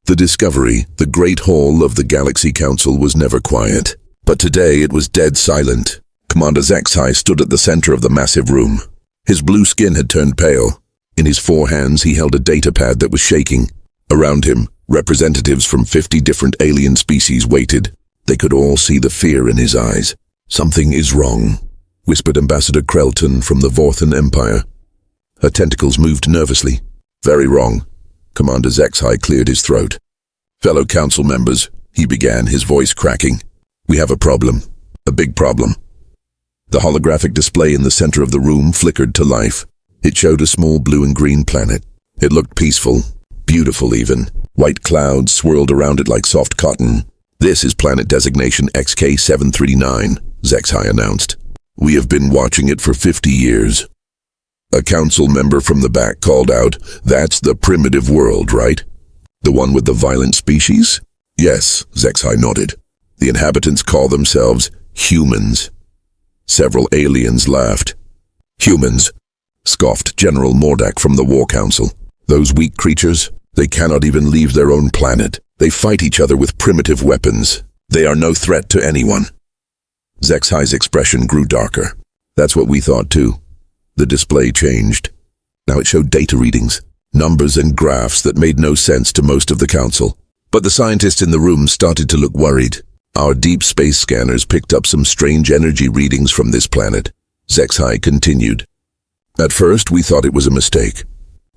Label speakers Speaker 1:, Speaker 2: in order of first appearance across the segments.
Speaker 1: The Discovery, the Great Hall of the Galaxy Council, was never quiet. But today it was dead silent. Commander HFY stood at the center of the massive room. His blue skin had turned pale. In his 4 hands he held a data pad that was shaking. Around him, representatives from 50 different alien species waited. They could all see the fear in his eyes. "Something is wrong," whispered Ambassador Krelton from the Vorthan Empire. Her tentacles moved nervously. "Very wrong." Commander HFY cleared his throat. "Fellow council members," he began, his voice cracking. "We have a problem. A big problem." The holographic display in the center of the room flickered to life. It showed a small blue and green planet. It looked peaceful, beautiful even. White clouds swirled around it like soft cotton. "This is planet designation XK739, HFY announced. "We have been watching it for 50 years. A council member from the back called out, "That's the primitive world, right? The one with the violent species?" "Yes," HFY nodded. "The inhabitants call themselves humans." Several aliens laughed. "Humans," scoffed General Mordak from the War Council. "Those weak creatures, they cannot even leave their own planet. They fight each other with primitive weapons. They are no threat to anyone." HFY's expression grew darker. "That's what we thought too." The display changed. Now it showed data readings, numbers and graphs that made no sense to most of the council. But the scientists in the room started to look worried. "Our deep space scanners picked up some strange energy readings from this planet," HFY continued. "At first we thought it was a mistake.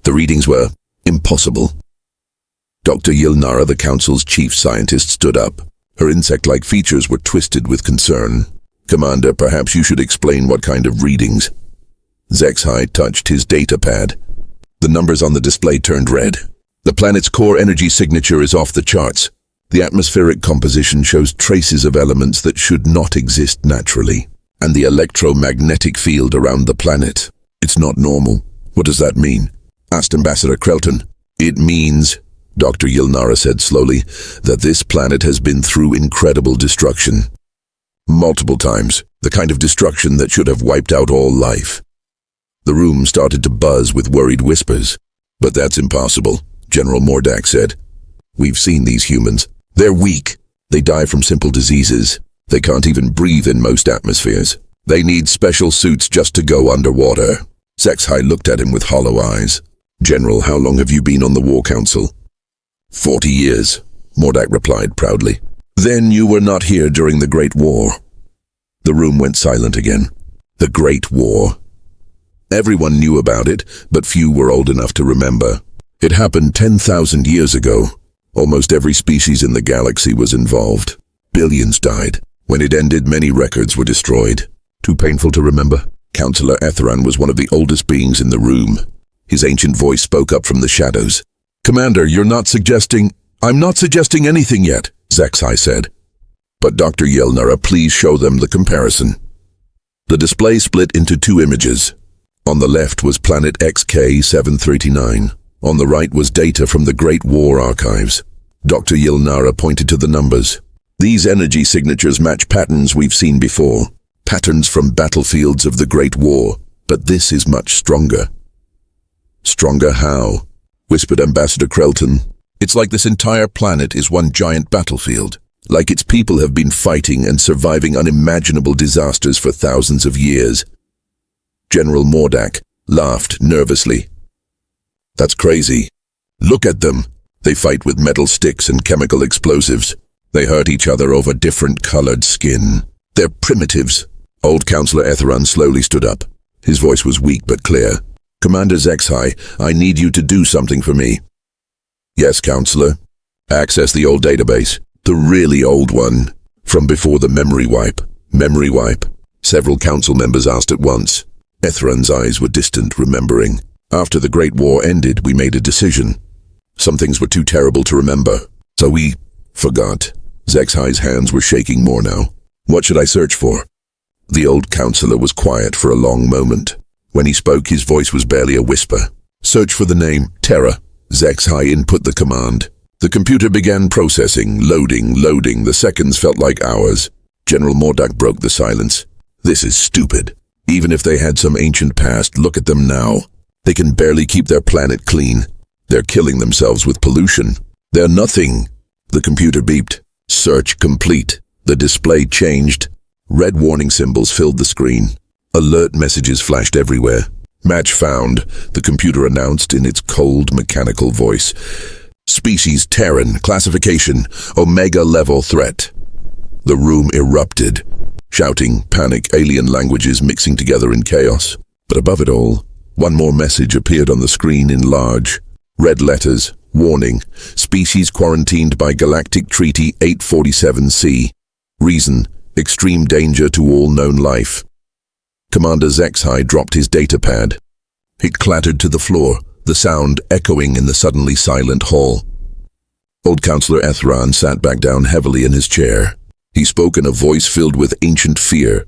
Speaker 1: The readings were impossible." Dr. Yilnara, the council's chief scientist, stood up. Her insect-like features were twisted with concern. "Commander, perhaps you should explain what kind of readings." HFY touched his data pad. The numbers on the display turned red. "The planet's core energy signature is off the charts. The atmospheric composition shows traces of elements that should not exist naturally. And the electromagnetic field around the planet, it's not normal." "What does that mean?" asked Ambassador Krelton. "It means," Dr. Yilnara said slowly, "that this planet has been through incredible destruction. Multiple times, the kind of destruction that should have wiped out all life." The room started to buzz with worried whispers. "But that's impossible," General Mordak said. "We've seen these humans. They're weak. They die from simple diseases. They can't even breathe in most atmospheres. They need special suits just to go underwater." HFY looked at him with hollow eyes. "General, how long have you been on the War Council?" 40 years, Mordak replied proudly. "Then you were not here during the Great War." The room went silent again. The Great War. Everyone knew about it, but few were old enough to remember. It happened 10,000 years ago. Almost every species in the galaxy was involved. Billions died. When it ended, many records were destroyed. Too painful to remember? Counselor Etheran was one of the oldest beings in the room. His ancient voice spoke up from the shadows. "Commander, I'm not suggesting anything yet," HFY said. "But Dr. Yilnara, please show them the comparison." The display split into 2 images. On the left was planet XK739. On the right was data from the Great War archives. Dr. Yilnara pointed to the numbers. "These energy signatures match patterns we've seen before. Patterns from battlefields of the Great War. But this is much stronger." "Stronger how?" whispered Ambassador Krelton. "It's like this entire planet is one giant battlefield. Like its people have been fighting and surviving unimaginable disasters for thousands of years." General Mordak laughed nervously. "That's crazy. Look at them. They fight with metal sticks and chemical explosives. They hurt each other over different colored skin. They're primitives." Old Counselor Etheran slowly stood up. His voice was weak but clear. "Commander HFY, I need you to do something for me." "Yes, Counselor." "Access the old database. The really old one. From before the memory wipe." "Memory wipe?" Several council members asked at once. Etheran's eyes were distant, remembering. "After the Great War ended, we made a decision. Some things were too terrible to remember. So we forgot." HFY's hands were shaking more now. "What should I search for?" The old counselor was quiet for a long moment. When he spoke, his voice was barely a whisper. "Search for the name Terra." HFY input the command. The computer began processing, loading. The seconds felt like hours. General Mordak broke the silence. "This is stupid. Even if they had some ancient past, look at them now. They can barely keep their planet clean. They're killing themselves with pollution. "They're nothing." The computer beeped. "Search complete." The display changed. Red warning symbols filled the screen. Alert messages flashed everywhere. "Match found," the computer announced in its cold, mechanical voice. "Species Terran, classification, Omega level threat." The room erupted. Shouting, panic, alien languages mixing together in chaos. But above it all, one more message appeared on the screen in large, red letters. Warning, species quarantined by Galactic Treaty 847C. Reason, extreme danger to all known life. Commander HFY dropped his datapad. It clattered to the floor, the sound echoing in the suddenly silent hall. Old Counselor Ethran sat back down heavily in his chair. He spoke in a voice filled with ancient fear.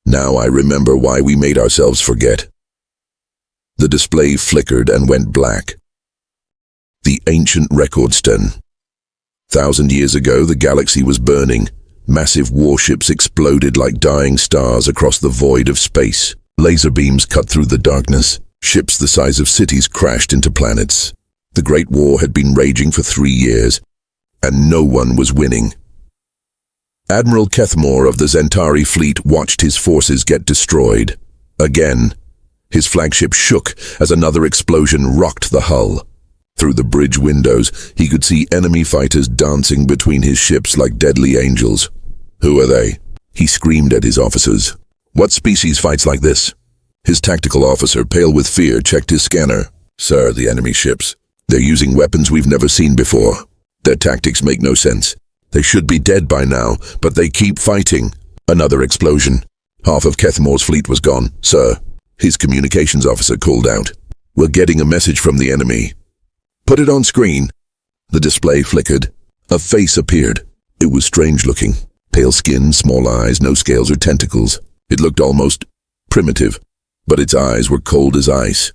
Speaker 1: "Now I remember why we made ourselves forget." The display flickered and went black. The ancient record stone. 1,000 years ago, the galaxy was burning. Massive warships exploded like dying stars across the void of space. Laser beams cut through the darkness. Ships the size of cities crashed into planets. The Great War had been raging for 3 years, and no one was winning. Admiral Kethmore of the Zentari fleet watched his forces get destroyed. Again, his flagship shook as another explosion rocked the hull. Through the bridge windows, he could see enemy fighters dancing between his ships like deadly angels. "Who are they?" He screamed at his officers. "What species fights like this?" His tactical officer, pale with fear, checked his scanner. "Sir, the enemy ships. They're using weapons we've never seen before. Their tactics make no sense. They should be dead by now, but they keep fighting." Another explosion. Half of Kethmore's fleet was gone. "Sir," his communications officer called out. "We're getting a message from the enemy." "Put it on screen." The display flickered. A face appeared. It was strange looking. Pale skin, small eyes, no scales or tentacles. It looked almost primitive, but its eyes were cold as ice.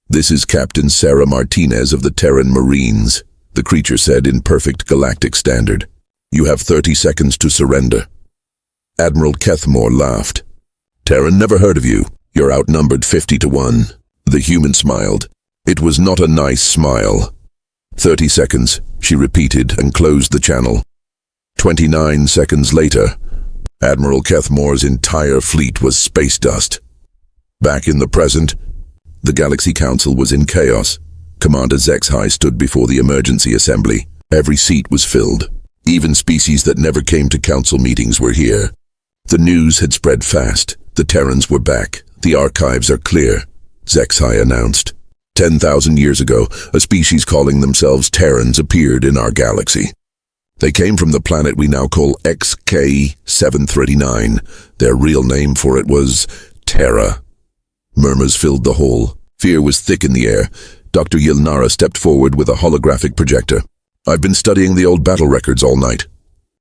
Speaker 1: "This is Captain Sarah Martinez of the Terran Marines," the creature said in perfect galactic standard. "You have 30 seconds to surrender." Admiral Kethmore laughed. "Terran, never heard of you. You're outnumbered 50 to 1. The human smiled. It was not a nice smile. 30 seconds, she repeated and closed the channel. 29 seconds later, Admiral Kethmore's entire fleet was space dust. Back in the present, the Galaxy Council was in chaos. Commander HFY stood before the emergency assembly. Every seat was filled. Even species that never came to council meetings were here. The news had spread fast. The Terrans were back. The archives are clear, HFY announced. 10,000 years ago, a species calling themselves Terrans appeared in our galaxy. They came from the planet we now call XK-739. Their real name for it was Terra. Murmurs filled the hall. Fear was thick in the air. Dr. Yilnara stepped forward with a holographic projector. "I've been studying the old battle records all night.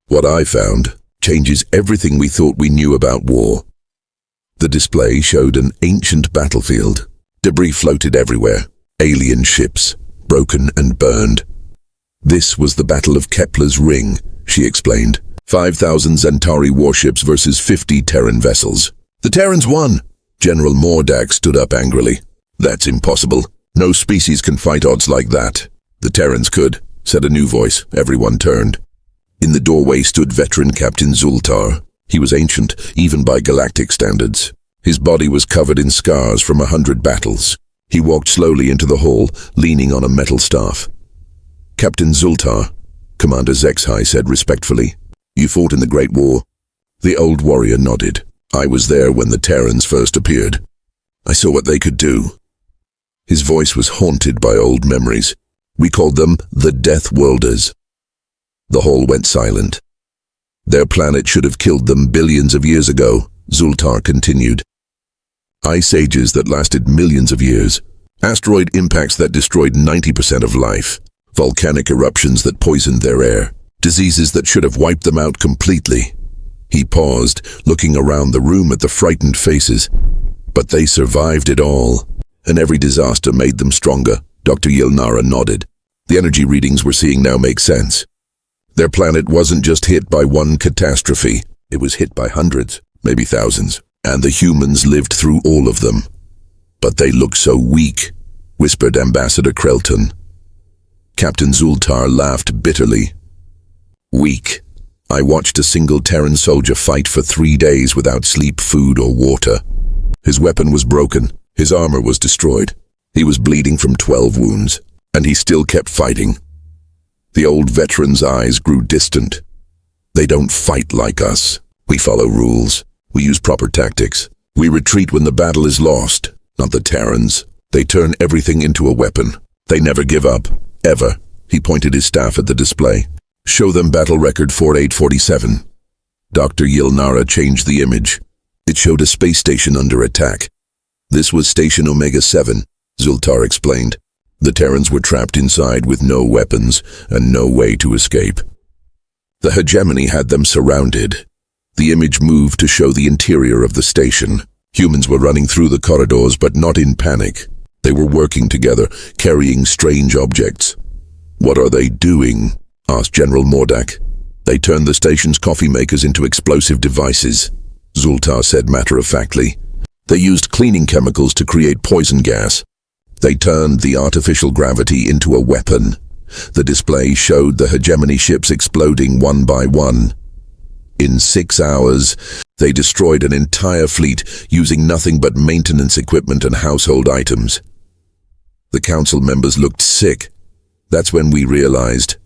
Speaker 1: What I found changes everything we thought we knew about war." The display showed an ancient battlefield. Debris floated everywhere. Alien ships, broken and burned. "This was the Battle of Kepler's Ring," she explained. 5,000 Zentari warships versus 50 Terran vessels. "The Terrans won!" General Mordak stood up angrily. "That's impossible. No species can fight odds like that." "The Terrans could," said a new voice. Everyone turned. In the doorway stood veteran Captain Zultar. He was ancient, even by galactic standards. His body was covered in scars from 100 battles. He walked slowly into the hall, leaning on a metal staff. "Captain Zultar," Commander HFY said respectfully, "you fought in the Great War." The old warrior nodded. "I was there when the Terrans first appeared. I saw what they could do." His voice was haunted by old memories. "We called them the Death Worlders." The hall went silent. "Their planet should have killed them billions of years ago," Zultar continued. "Ice ages that lasted millions of years. Asteroid impacts that destroyed 90% of life. Volcanic eruptions that poisoned their air. Diseases that should have wiped them out completely." He paused, looking around the room at the frightened faces. "But they survived it all, and every disaster made them stronger." Dr. Yilnara nodded. The energy readings we're seeing now make sense. Their planet wasn't just hit by one catastrophe. It was hit by hundreds, maybe thousands. And the humans lived through all of them. "But they look so weak," whispered Ambassador Krelton. Captain Zultar laughed bitterly. Weak. I watched a single Terran soldier fight for 3 days without sleep, food, or water. His weapon was broken. His armor was destroyed. He was bleeding from 12 wounds, and he still kept fighting. The old veteran's eyes grew distant. They don't fight like us. We follow rules. We use proper tactics. We retreat when the battle is lost, not the Terrans. They turn everything into a weapon. They never give up, ever. He pointed his staff at the display. Show them battle record 4847. Dr. Yilnara changed the image. It showed a space station under attack. This was Station Omega 7, Zultar explained. The Terrans were trapped inside with no weapons and no way to escape. The hegemony had them surrounded. The image moved to show the interior of the station. Humans were running through the corridors, but not in panic. They were working together, carrying strange objects. "What are they doing?" asked General Mordak. "They turned the station's coffee makers into explosive devices," Zultar said matter-of-factly. "They used cleaning chemicals to create poison gas. They turned the artificial gravity into a weapon." The display showed the hegemony ships exploding one by one. In 6 hours, they destroyed an entire fleet using nothing but maintenance equipment and household items. The council members looked sick. "That's when we realized,"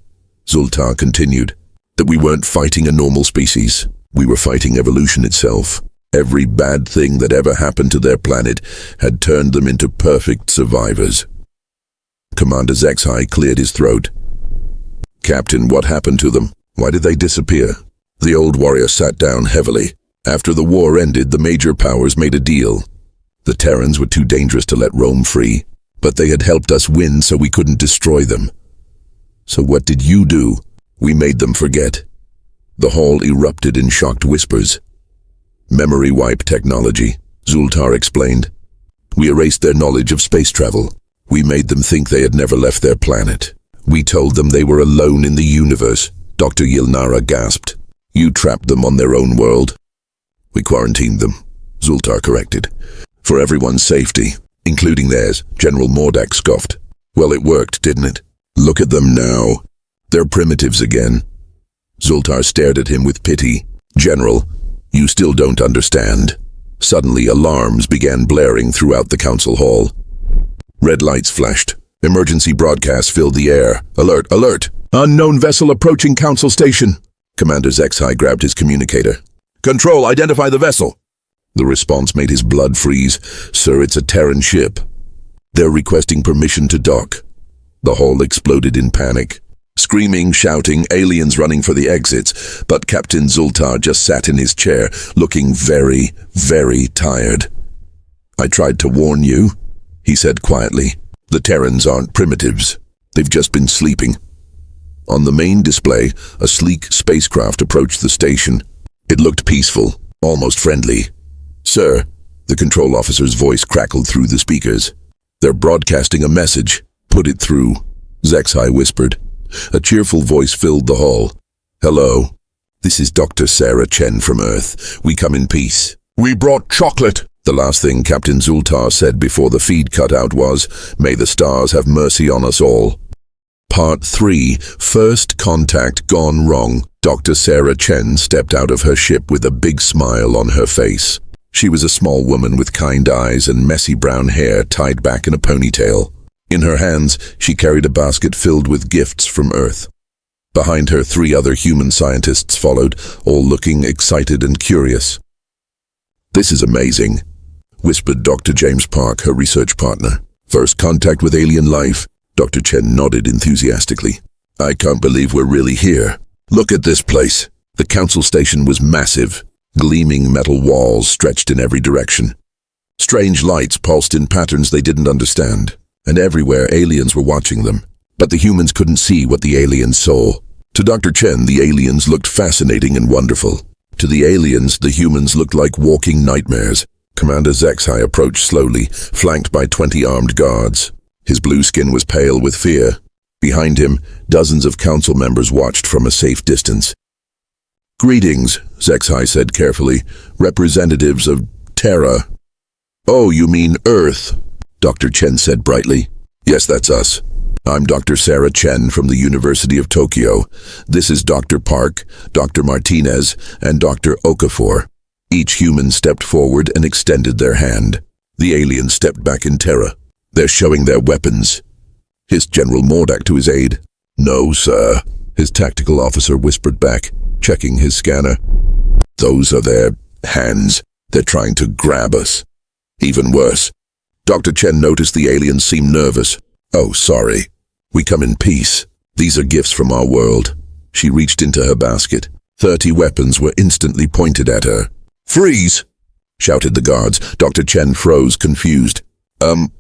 Speaker 1: Zultar continued, "that we weren't fighting a normal species. We were fighting evolution itself. Every bad thing that ever happened to their planet had turned them into perfect survivors." Commander Zexai cleared his throat. "Captain, what happened to them? Why did they disappear?" The old warrior sat down heavily. "After the war ended, the major powers made a deal. The Terrans were too dangerous to let roam free, but they had helped us win, so we couldn't destroy them. So what did you do? We made them forget." The hall erupted in shocked whispers. "Memory wipe technology," Zultar explained. "We erased their knowledge of space travel. We made them think they had never left their planet. We told them they were alone in the universe." Dr. Yilnara gasped. "You trapped them on their own world." "We quarantined them," Zultar corrected. "For everyone's safety, including theirs," General Mordak scoffed. "Well, it worked, didn't it? Look at them now. They're primitives again." Zultar stared at him with pity. "General, you still don't understand." Suddenly, alarms began blaring throughout the council hall. Red lights flashed. Emergency broadcasts filled the air. "Alert! Alert! Unknown vessel approaching council station." Commander Zexai grabbed his communicator. "Control, identify the vessel." The response made his blood freeze. "Sir, it's a Terran ship. They're requesting permission to dock." The hall exploded in panic. Screaming, shouting, aliens running for the exits, but Captain Zultar just sat in his chair, looking very, very tired. "I tried to warn you," he said quietly. "The Terrans aren't primitives. They've just been sleeping." On the main display, a sleek spacecraft approached the station. It looked peaceful, almost friendly. "Sir," the control officer's voice crackled through the speakers. "They're broadcasting a message. Put it through," Zexai whispered. A cheerful voice filled the hall. "Hello. This is Dr. Sarah Chen from Earth. We come in peace." "We brought chocolate." The last thing Captain Zultar said before the feed cut out was, "May the stars have mercy on us all." Part 3, First Contact Gone Wrong. Dr. Sarah Chen stepped out of her ship with a big smile on her face. She was a small woman with kind eyes and messy brown hair tied back in a ponytail. In her hands, she carried a basket filled with gifts from Earth. Behind her, 3 other human scientists followed, all looking excited and curious. "This is amazing," whispered Dr. James Park, her research partner. "First contact with alien life." Dr. Chen nodded enthusiastically. "I can't believe we're really here. Look at this place." The council station was massive. Gleaming metal walls stretched in every direction. Strange lights pulsed in patterns they didn't understand, and everywhere aliens were watching them. But the humans couldn't see what the aliens saw. To Dr. Chen, the aliens looked fascinating and wonderful. To the aliens, the humans looked like walking nightmares. Commander Zexai approached slowly, flanked by 20 armed guards. His blue skin was pale with fear. Behind him, dozens of council members watched from a safe distance. "Greetings," Zexai said carefully. "Representatives of Terra." "Oh, you mean Earth," Dr. Chen said brightly. "Yes, that's us. I'm Dr. Sarah Chen from the University of Tokyo. This is Dr. Park, Dr. Martinez, and Dr. Okafor. Each human stepped forward and extended their hand. The aliens stepped back in terror. They're showing their weapons, hissed General Mordak to his aide. No, sir, his tactical officer whispered back, checking his scanner. Those are their hands. They're trying to grab us. Even worse. Dr. Chen noticed the aliens seemed nervous. Oh, sorry. We come in peace. These are gifts from our world. She reached into her basket. 30 weapons were instantly pointed at her. Freeze! Shouted the guards. Dr. Chen froze, confused.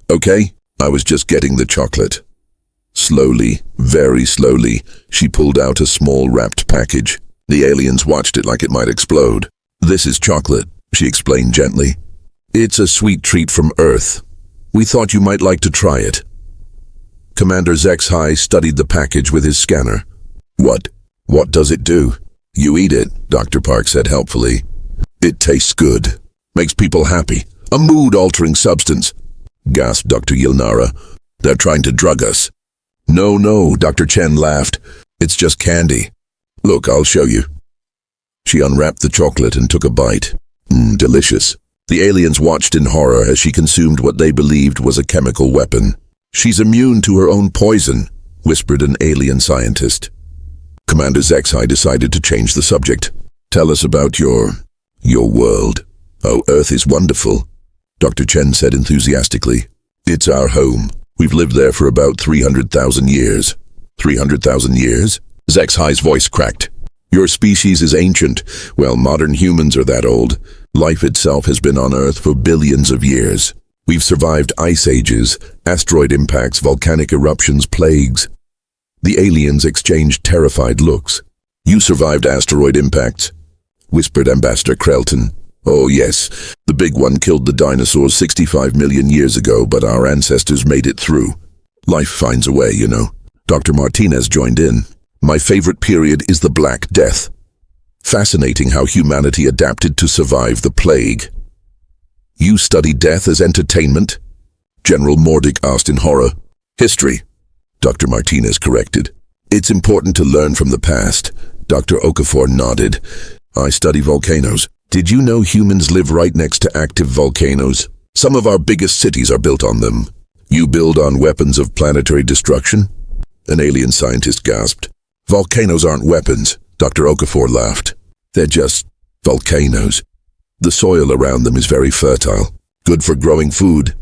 Speaker 1: Okay? I was just getting the chocolate. Slowly, very slowly, she pulled out a small wrapped package. The aliens watched it like it might explode. This is chocolate, she explained gently. It's a sweet treat from Earth. We thought you might like to try it. Commander HFY studied the package with his scanner. What does it do? You eat it, Dr. Park said helpfully. It tastes good. Makes people happy. A mood-altering substance, gasped Dr. Yilnara. They're trying to drug us. No, Dr. Chen laughed. It's just candy. Look, I'll show you. She unwrapped the chocolate and took a bite. Delicious. The aliens watched in horror as she consumed what they believed was a chemical weapon. She's immune to her own poison, whispered an alien scientist. Commander HFY decided to change the subject. Tell us about your world. Oh, Earth is wonderful, Dr. Chen said enthusiastically. It's our home. We've lived there for about 300,000 years. 300,000 years? HFY's voice cracked. Your species is ancient. Well, modern humans are that old. Life itself has been on Earth for billions of years. We've survived ice ages, asteroid impacts, volcanic eruptions, plagues. The aliens exchanged terrified looks. You survived asteroid impacts, whispered Ambassador Krelton. Oh yes, the big one killed the dinosaurs 65 million years ago, but our ancestors made it through. Life finds a way, you know. Dr. Martinez joined in. My favorite period is the Black Death. Fascinating how humanity adapted to survive the plague. You study death as entertainment? General Mordak asked in horror. History, Dr. Martinez corrected. It's important to learn from the past. Dr. Okafor nodded. I study volcanoes. Did you know humans live right next to active volcanoes? Some of our biggest cities are built on them. You build on weapons of planetary destruction? An alien scientist gasped. Volcanoes aren't weapons, Dr. Okafor laughed. They're just volcanoes. The soil around them is very fertile, good for growing food.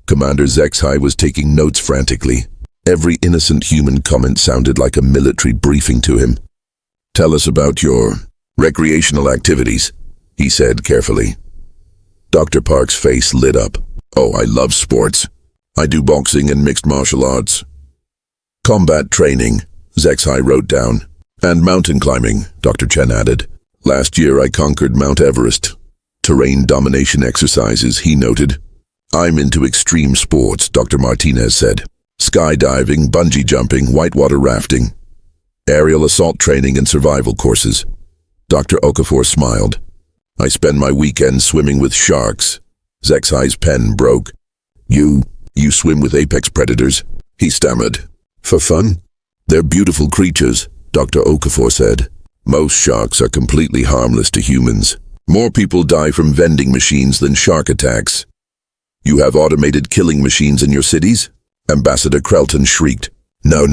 Speaker 1: Commander HFY was taking notes frantically. Every innocent human comment sounded like a military briefing to him. Tell us about your recreational activities, he said carefully. Dr. Park's face lit up. Oh, I love sports. I do boxing and mixed martial arts. Combat training, HFY wrote down. And mountain climbing, Dr. Chen added. Last year I conquered Mount Everest. Terrain domination exercises, he noted. I'm into extreme sports, Dr. Martinez said. Skydiving, bungee jumping, whitewater rafting. Aerial assault training and survival courses. Dr. Okafor smiled. I spend my weekends swimming with sharks. HFY's pen broke. You swim with apex predators, he stammered. For fun? They're beautiful creatures, Dr. Okafor said. Most sharks are completely harmless to humans. More people die from vending machines than shark attacks. You have automated killing machines in your cities? Ambassador Krelton shrieked. No.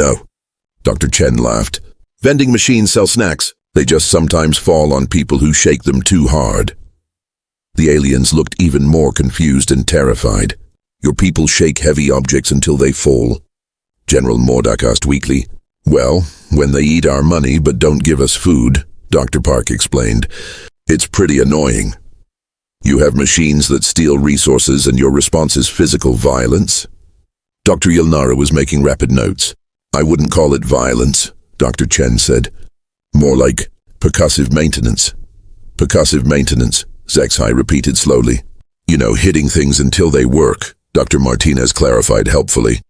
Speaker 1: Dr. Chen laughed. Vending machines sell snacks. They just sometimes fall on people who shake them too hard. The aliens looked even more confused and terrified. Your people shake heavy objects until they fall. General Mordak asked weakly. Well, when they eat our money but don't give us food, Dr. Park explained. It's pretty annoying. You have machines that steal resources and your response is physical violence? Dr. Yilnara was making rapid notes. I wouldn't call it violence, Dr. Chen said. More like percussive maintenance. Percussive maintenance, HFY repeated slowly. You know, hitting things until they work, Dr. Martinez clarified helpfully.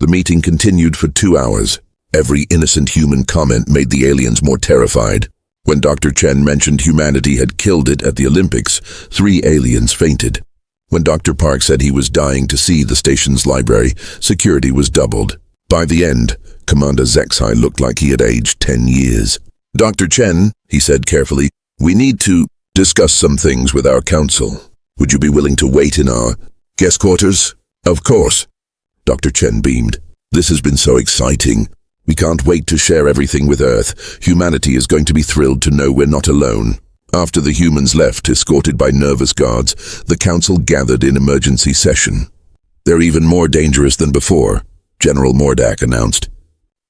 Speaker 1: The meeting continued for 2 hours. Every innocent human comment made the aliens more terrified. When Dr. Chen mentioned humanity had killed it at the Olympics, 3 aliens fainted. When Dr. Park said he was dying to see the station's library, security was doubled. By the end, Commander Zexai looked like he had aged 10 years. "Dr. Chen," he said carefully, "we need to discuss some things with our council. Would you be willing to wait in our guest quarters?" "Of course." Dr. Chen beamed. "This has been so exciting. We can't wait to share everything with Earth. Humanity is going to be thrilled to know we're not alone." After the humans left, escorted by nervous guards, the council gathered in emergency session. "They're even more dangerous than before," General Mordak announced.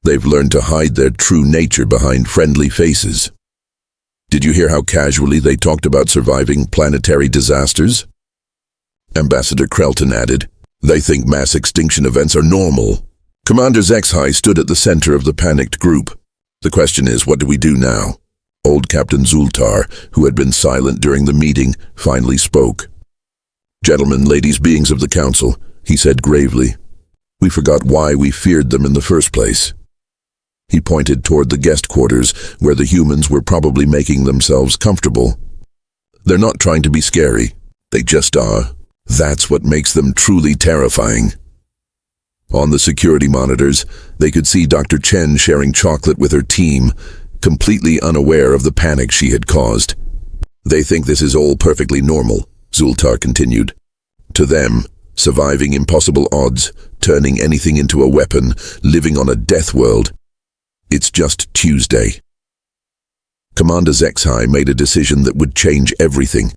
Speaker 1: "They've learned to hide their true nature behind friendly faces." "Did you hear how casually they talked about surviving planetary disasters?" Ambassador Krelton added, "They think mass extinction events are normal." Commander Zexai stood at the center of the panicked group. "The question is, what do we do now?" Old Captain Zultar, who had been silent during the meeting, finally spoke. "Gentlemen, ladies, beings of the council," he said gravely, "we forgot why we feared them in the first place." He pointed toward the guest quarters, where the humans were probably making themselves comfortable. "They're not trying to be scary. They just are. That's what makes them truly terrifying." On the security monitors, they could see Dr. Chen sharing chocolate with her team, completely unaware of the panic she had caused. "They think this is all perfectly normal," Zultar continued. "To them, surviving impossible odds, turning anything into a weapon, living on a death world, it's just Tuesday." Commander Zexai made a decision that would change everything.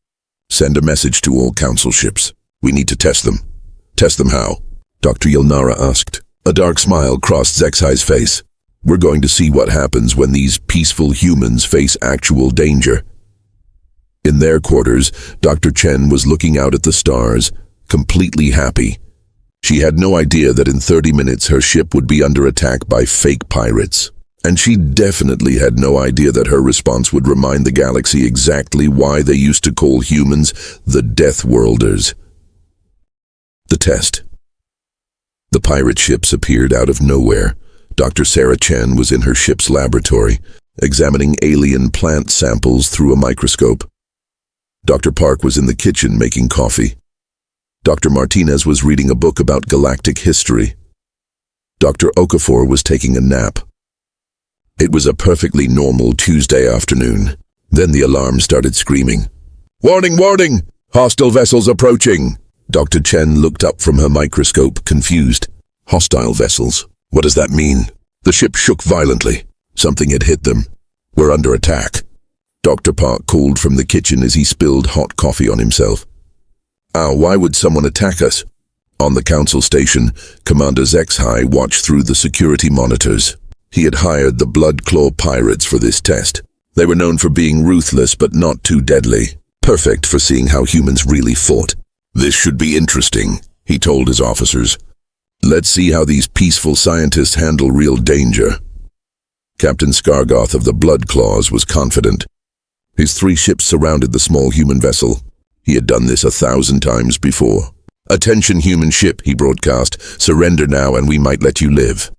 Speaker 1: "Send a message to all council ships. We need to test them." "Test them how?" Dr. Yilnara asked. A dark smile crossed Zexai's face. "We're going to see what happens when these peaceful humans face actual danger." In their quarters, Dr. Chen was looking out at the stars, completely happy. She had no idea that in 30 minutes her ship would be under attack by fake pirates. And she definitely had no idea that her response would remind the galaxy exactly why they used to call humans the Death Worlders. The test. The pirate ships appeared out of nowhere. Dr. Sarah Chen was in her ship's laboratory, examining alien plant samples through a microscope. Dr. Park was in the kitchen making coffee. Dr. Martinez was reading a book about galactic history. Dr. Okafor was taking a nap. It was a perfectly normal Tuesday afternoon. Then the alarm started screaming. "Warning, warning! Hostile vessels approaching!" Dr. Chen looked up from her microscope, confused. "Hostile vessels? What does that mean?" The ship shook violently. Something had hit them. "We're under attack." Dr. Park called from the kitchen as he spilled hot coffee on himself. Why would someone attack us?" On the council station, Commander Zexai watched through the security monitors. He had hired the Blood Claw pirates for this test. They were known for being ruthless but not too deadly, perfect for seeing how humans really fought. "This should be interesting," he told his officers. "Let's see how these peaceful scientists handle real danger." Captain Skargoth of the Blood Claws was confident. His 3 ships surrounded the small human vessel. He had done this 1,000 times before. "Attention, human ship," he broadcast. "Surrender now and we might let you live."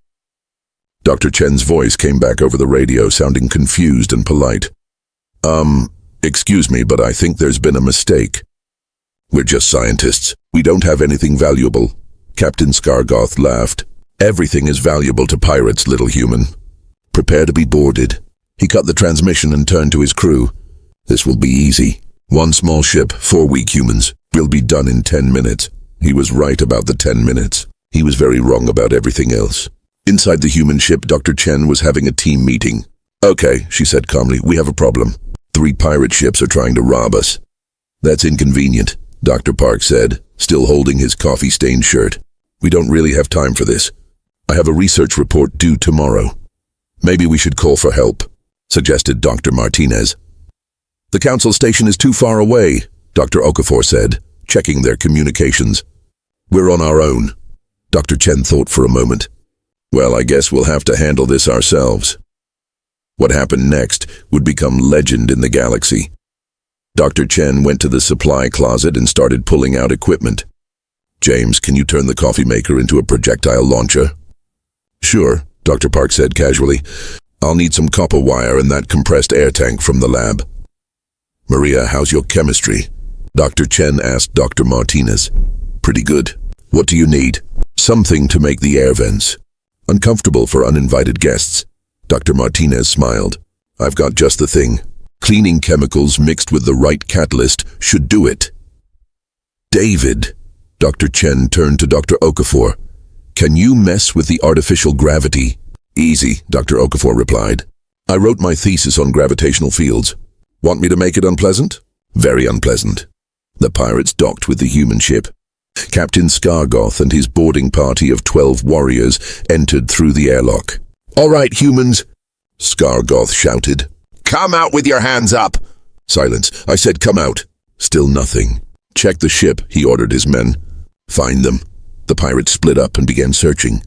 Speaker 1: Dr. Chen's voice came back over the radio, sounding confused and polite. Excuse me, but I think there's been a mistake. We're just scientists. We don't have anything valuable." Captain Skargoth laughed. "Everything is valuable to pirates, little human. Prepare to be boarded." He cut the transmission and turned to his crew. "This will be easy. 1 small ship, 4 weak humans. We'll be done in 10 minutes. He was right about the 10 minutes. He was very wrong about everything else. Inside the human ship, Dr. Chen was having a team meeting. "Okay," she said calmly, "we have a problem. 3 pirate ships are trying to rob us." "That's inconvenient," Dr. Park said, still holding his coffee-stained shirt. "We don't really have time for this. I have a research report due tomorrow." "Maybe we should call for help," suggested Dr. Martinez. "The council station is too far away," Dr. Okafor said, checking their communications. "We're on our own." Dr. Chen thought for a moment. "Well, I guess we'll have to handle this ourselves." What happened next would become legend in the galaxy. Dr. Chen went to the supply closet and started pulling out equipment. "James, can you turn the coffee maker into a projectile launcher?" "Sure," Dr. Park said casually. "I'll need some copper wire and that compressed air tank from the lab." "Maria, how's your chemistry?" Dr. Chen asked Dr. Martinez. "Pretty good. What do you need?" "Something to make the air vents." Uncomfortable for uninvited guests. Dr. Martinez smiled. I've got just the thing. Cleaning chemicals mixed with the right catalyst should do it. David, Dr. Chen turned to Dr. Okafor. Can you mess with the artificial gravity? Easy, Dr. Okafor replied. I wrote my thesis on gravitational fields. Want me to make it unpleasant? Very unpleasant. The pirates docked with the human ship. Captain Skargoth and his boarding party of 12 warriors entered through the airlock. All right, humans, Skargoth shouted. Come out with your hands up! Silence. I said come out. Still nothing. Check the ship, he ordered his men. Find them. The pirates split up and began searching.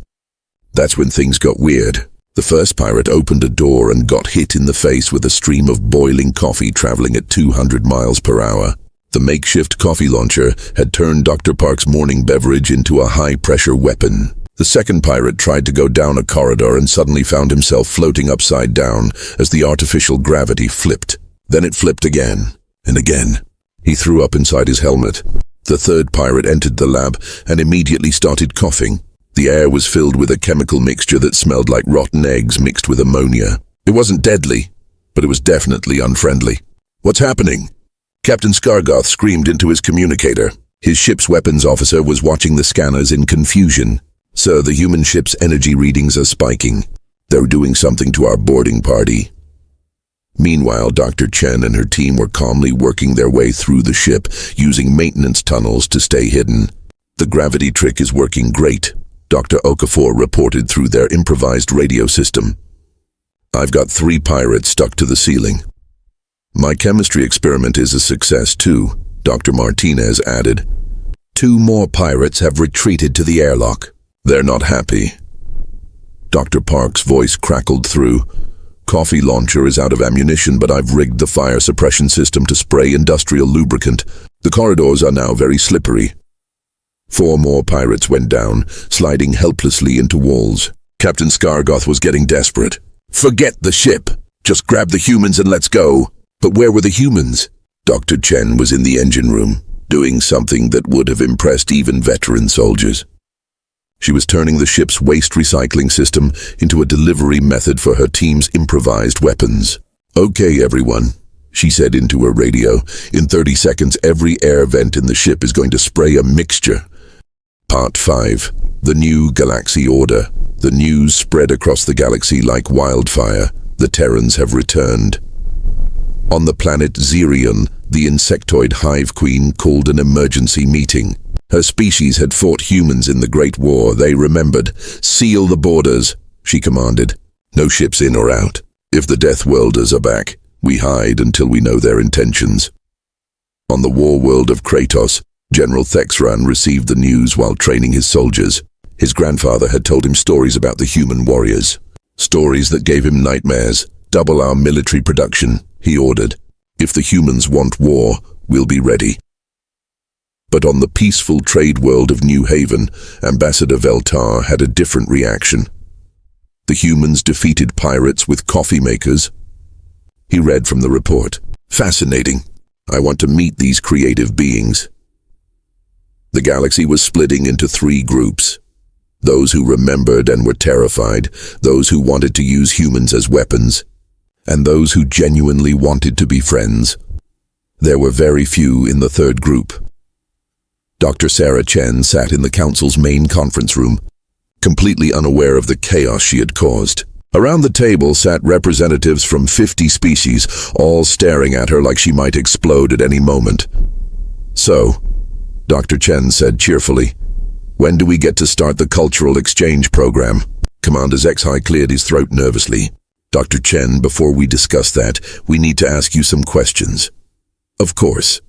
Speaker 1: That's when things got weird. The first pirate opened a door and got hit in the face with a stream of boiling coffee traveling at 200 miles per hour. The makeshift coffee launcher had turned Dr. Park's morning beverage into a high-pressure weapon. The second pirate tried to go down a corridor and suddenly found himself floating upside down as the artificial gravity flipped. Then it flipped again and again. He threw up inside his helmet. The third pirate entered the lab and immediately started coughing. The air was filled with a chemical mixture that smelled like rotten eggs mixed with ammonia. It wasn't deadly, but it was definitely unfriendly. What's happening? Captain Skargoth screamed into his communicator. His ship's weapons officer was watching the scanners in confusion. Sir, the human ship's energy readings are spiking. They're doing something to our boarding party. Meanwhile, Dr. Chen and her team were calmly working their way through the ship, using maintenance tunnels to stay hidden. The gravity trick is working great, Dr. Okafor reported through their improvised radio system. I've got 3 pirates stuck to the ceiling. My chemistry experiment is a success too, Dr. Martinez added. 2 more pirates have retreated to the airlock. They're not happy. Dr. Park's voice crackled through. Coffee launcher is out of ammunition, but I've rigged the fire suppression system to spray industrial lubricant. The corridors are now very slippery. 4 more pirates went down, sliding helplessly into walls. Captain Skargoth was getting desperate. Forget the ship. Just grab the humans and let's go. But where were the humans? Dr. Chen was in the engine room, doing something that would have impressed even veteran soldiers. She was turning the ship's waste recycling system into a delivery method for her team's improvised weapons. Okay, everyone, she said into her radio. In 30 seconds, every air vent in the ship is going to spray a mixture. Part 5. The New Galaxy Order. The news spread across the galaxy like wildfire. The Terrans have returned. On the planet Zerion, the insectoid hive queen called an emergency meeting. Her species had fought humans in the Great War, they remembered. Seal the borders, she commanded. No ships in or out. If the Death Worlders are back, we hide until we know their intentions. On the war world of Kratos, General Thexran received the news while training his soldiers. His grandfather had told him stories about the human warriors. Stories that gave him nightmares. Double our military production, he ordered. If the humans want war, we'll be ready. But on the peaceful trade world of New Haven, Ambassador Veltar had a different reaction. The humans defeated pirates with coffee makers. He read from the report. Fascinating. I want to meet these creative beings. The galaxy was splitting into 3 groups. Those who remembered and were terrified, those who wanted to use humans as weapons, and those who genuinely wanted to be friends. There were very few in the 3rd group. Dr. Sarah Chen sat in the council's main conference room, completely unaware of the chaos she had caused. Around the table sat representatives from 50 species, all staring at her like she might explode at any moment. So, Dr. Chen said cheerfully, when do we get to start the cultural exchange program? Commander Zexai cleared his throat nervously. Dr. Chen, before we discuss that, we need to ask you some questions. Of course.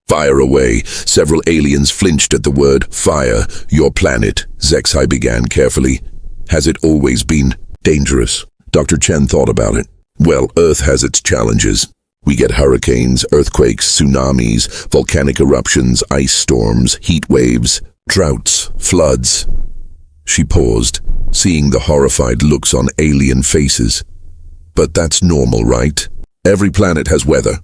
Speaker 1: Fire away. Several aliens flinched at the word fire. Your planet, Zexai began carefully. Has it always been dangerous? Dr. Chen thought about it. Well, Earth has its challenges. We get hurricanes, earthquakes, tsunamis, volcanic eruptions, ice storms, heat waves, droughts, floods. She paused, seeing the horrified looks on alien faces. But that's normal, right? Every planet has weather.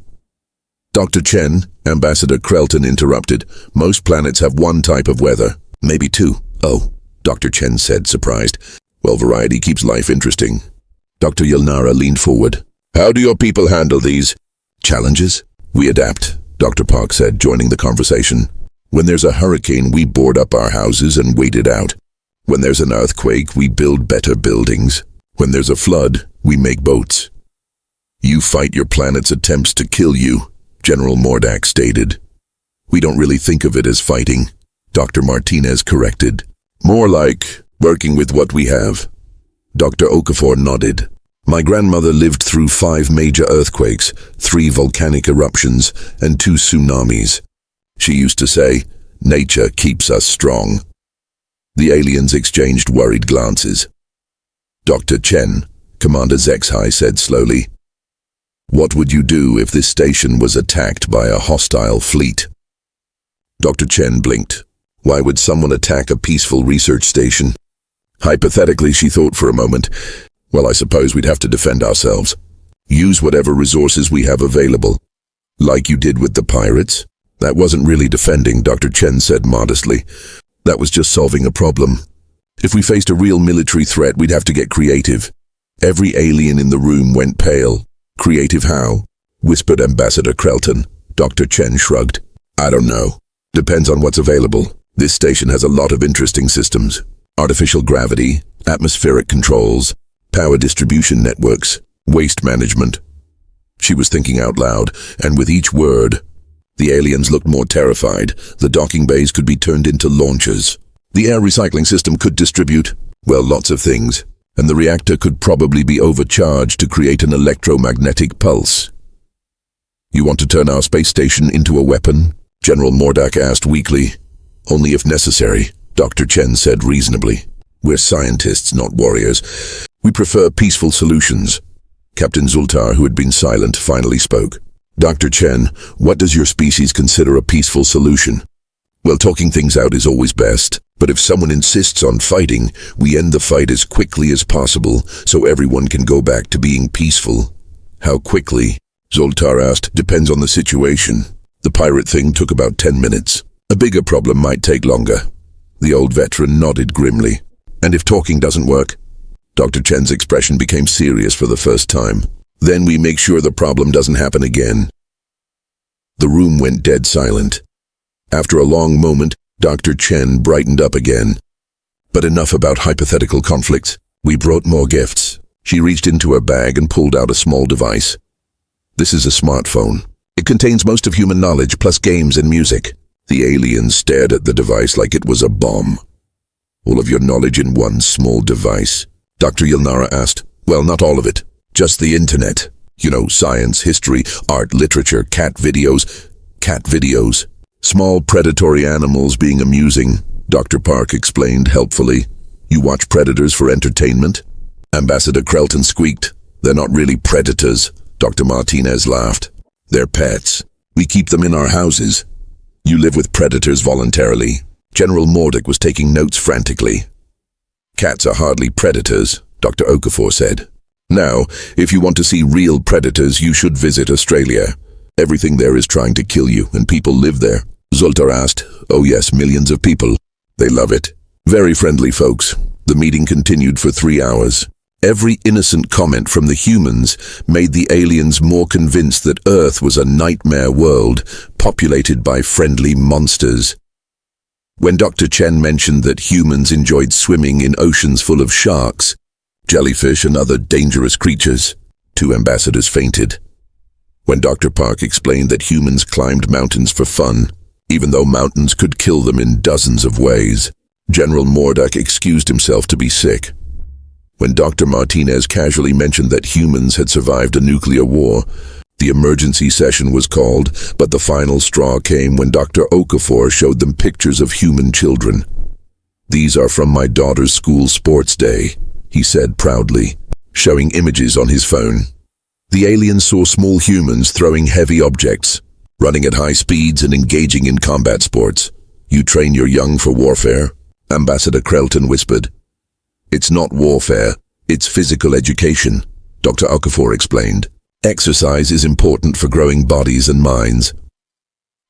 Speaker 1: Dr. Chen, Ambassador Krelton interrupted. Most planets have one type of weather, maybe 2. Oh, Dr. Chen said, surprised. Well, variety keeps life interesting. Dr. Yelnara leaned forward. How do your people handle these challenges? We adapt, Dr. Park said, joining the conversation. When there's a hurricane, we board up our houses and wait it out. When there's an earthquake, we build better buildings. When there's a flood, we make boats. You fight your planet's attempts to kill you, General Mordak stated. We don't really think of it as fighting, Dr. Martinez corrected. More like working with what we have. Dr. Okafor nodded. My grandmother lived through 5 major earthquakes, 3 volcanic eruptions, and 2 tsunamis. She used to say, nature keeps us strong. The aliens exchanged worried glances. Dr. Chen, Commander Zexhai said slowly, what would you do if this station was attacked by a hostile fleet? Dr. Chen blinked. Why would someone attack a peaceful research station? Hypothetically, she thought for a moment. Well, I suppose we'd have to defend ourselves. Use whatever resources we have available. Like you did with the pirates? That wasn't really defending, Dr. Chen said modestly. That was just solving a problem. If we faced a real military threat, we'd have to get creative. Every alien in the room went pale. Creative how? Whispered Ambassador Krelton. Dr. Chen shrugged. I don't know. Depends on what's available. This station has a lot of interesting systems. Artificial gravity, atmospheric controls, power distribution networks, waste management. She was thinking out loud, and with each word, the aliens looked more terrified. The docking bays could be turned into launchers. The air recycling system could distribute, well, lots of things. And the reactor could probably be overcharged to create an electromagnetic pulse. You want to turn our space station into a weapon? General Mordak asked weakly. Only if necessary, Dr. Chen said reasonably. We're scientists, not warriors. We prefer peaceful solutions. Captain Zultar, who had been silent, finally spoke. Dr. Chen, what does your species consider a peaceful solution? Well, talking things out is always best, but if someone insists on fighting, we end the fight as quickly as possible so everyone can go back to being peaceful. How quickly? Zoltar asked. Depends on the situation. The pirate thing took about 10 minutes. A bigger problem might take longer. The old veteran nodded grimly. And if talking doesn't work? Dr. Chen's expression became serious for the first time. Then we make sure the problem doesn't happen again. The room went dead silent. After a long moment, Dr. Chen brightened up again. But enough about hypothetical conflicts. We brought more gifts. She reached into her bag and pulled out a small device. This is a smartphone. It contains most of human knowledge plus games and music. The aliens stared at the device like it was a bomb. All of your knowledge in one small device? Dr. Yelnara asked. Well, not all of it. Just the internet. You know, science, history, art, literature, cat videos. Cat videos. Small predatory animals being amusing, Dr. Park explained helpfully. You watch predators for entertainment? Ambassador Krelton squeaked. They're not really predators, Dr. Martinez laughed. They're pets. We keep them in our houses. You live with predators voluntarily. General Mordak was taking notes frantically. Cats are hardly predators, Dr. Okafor said. Now, if you want to see real predators, you should visit Australia. Everything there is trying to kill you, and people live there. Zoltar asked. Oh yes, millions of people. They love it. Very friendly folks. The meeting continued for 3 hours. Every innocent comment from the humans made the aliens more convinced that Earth was a nightmare world, populated by friendly monsters. When Dr. Chen mentioned that humans enjoyed swimming in oceans full of sharks, jellyfish and other dangerous creatures, 2 ambassadors fainted. When Dr. Park explained that humans climbed mountains for fun, even though mountains could kill them in dozens of ways, General Mordak excused himself to be sick. When Dr. Martinez casually mentioned that humans had survived a nuclear war, the emergency session was called, but the final straw came when Dr. Okafor showed them pictures of human children. These are from my daughter's school sports day, he said proudly, showing images on his phone. The aliens saw small humans throwing heavy objects, running at high speeds and engaging in combat sports. You train your young for warfare, Ambassador Krelton whispered. It's not warfare, it's physical education, Dr. Okafor explained. Exercise is important for growing bodies and minds.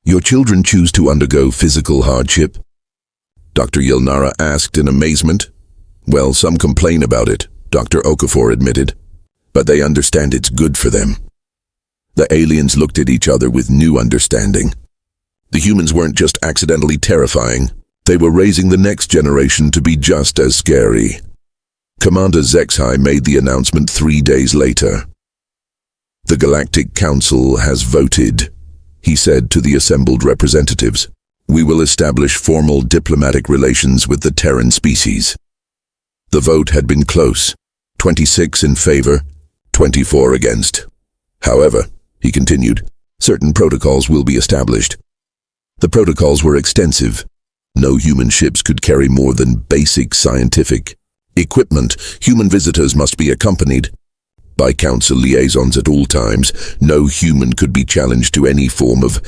Speaker 1: Your children choose to undergo physical hardship? Dr. Yelnara asked in amazement. Well, some complain about it, Dr. Okafor admitted, but they understand it's good for them. The aliens looked at each other with new understanding. The humans weren't just accidentally terrifying, they were raising the next generation to be just as scary. Commander Zexai made the announcement 3 days later. The Galactic Council has voted, he said to the assembled representatives. We will establish formal diplomatic relations with the Terran species. The vote had been close, 26 in favor, 24 against. However, he continued, certain protocols will be established. The protocols were extensive. No human ships could carry more than basic scientific equipment. Human visitors must be accompanied by council liaisons at all times. No human could be challenged to any form of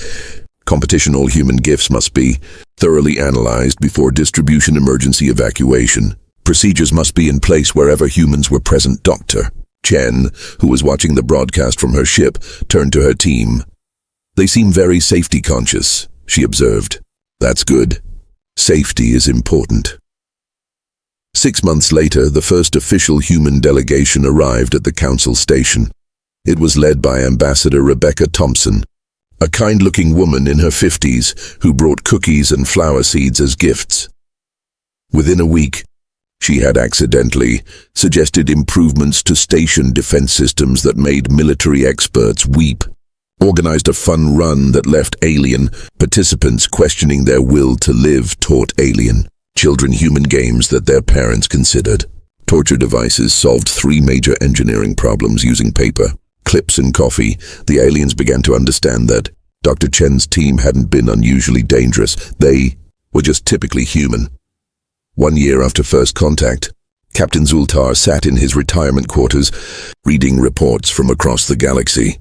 Speaker 1: competition. All human gifts must be thoroughly analyzed before distribution. Emergency evacuation procedures must be in place wherever humans were present. Dr. Chen, who was watching the broadcast from her ship, turned to her team. They seem very safety conscious, she observed. That's good. Safety is important. 6 months later, the first official human delegation arrived at the council station. It was led by Ambassador Rebecca Thompson, a kind-looking woman in her 50s who brought cookies and flower seeds as gifts. Within a week, she had accidentally suggested improvements to station defense systems that made military experts weep, organized a fun run that left alien participants questioning their will to live, taught alien children human games that their parents considered torture devices, solved 3 major engineering problems using paper, clips and coffee. The aliens began to understand that Dr. Chen's team hadn't been unusually dangerous. They were just typically human. 1 year after first contact, Captain Zultar sat in his retirement quarters, reading reports from across the galaxy.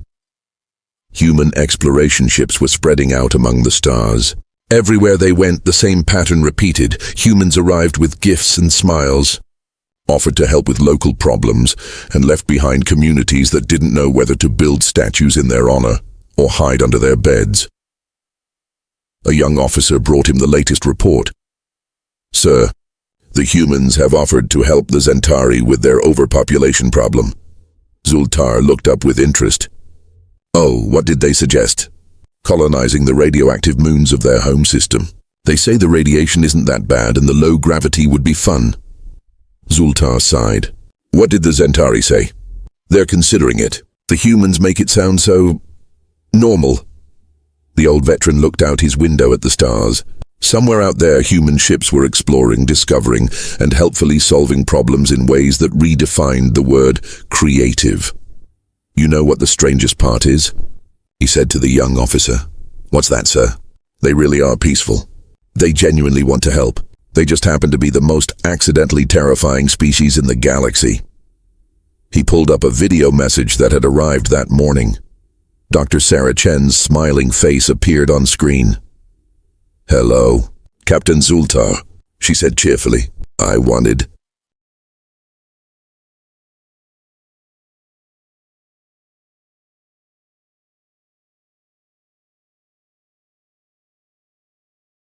Speaker 1: Human exploration ships were spreading out among the stars. Everywhere they went, the same pattern repeated. Humans arrived with gifts and smiles, offered to help with local problems, and left behind communities that didn't know whether to build statues in their honor or hide under their beds. A young officer brought him the latest report. Sir, the humans have offered to help the Zentari with their overpopulation problem. Zultar looked up with interest. Oh, what did they suggest? Colonizing the radioactive moons of their home system. They say the radiation isn't that bad and the low gravity would be fun. Zultar sighed. What did the Zentari say? They're considering it. The humans make it sound so normal. The old veteran looked out his window at the stars. Somewhere out there, human ships were exploring, discovering, and helpfully solving problems in ways that redefined the word creative. You know what the strangest part is? He said to the young officer. What's that, sir? They really are peaceful. They genuinely want to help. They just happen to be the most accidentally terrifying species in the galaxy. He pulled up a video message that had arrived that morning. Dr. Sarah Chen's smiling face appeared on screen. Hello, Captain Zultar, she said cheerfully. I wanted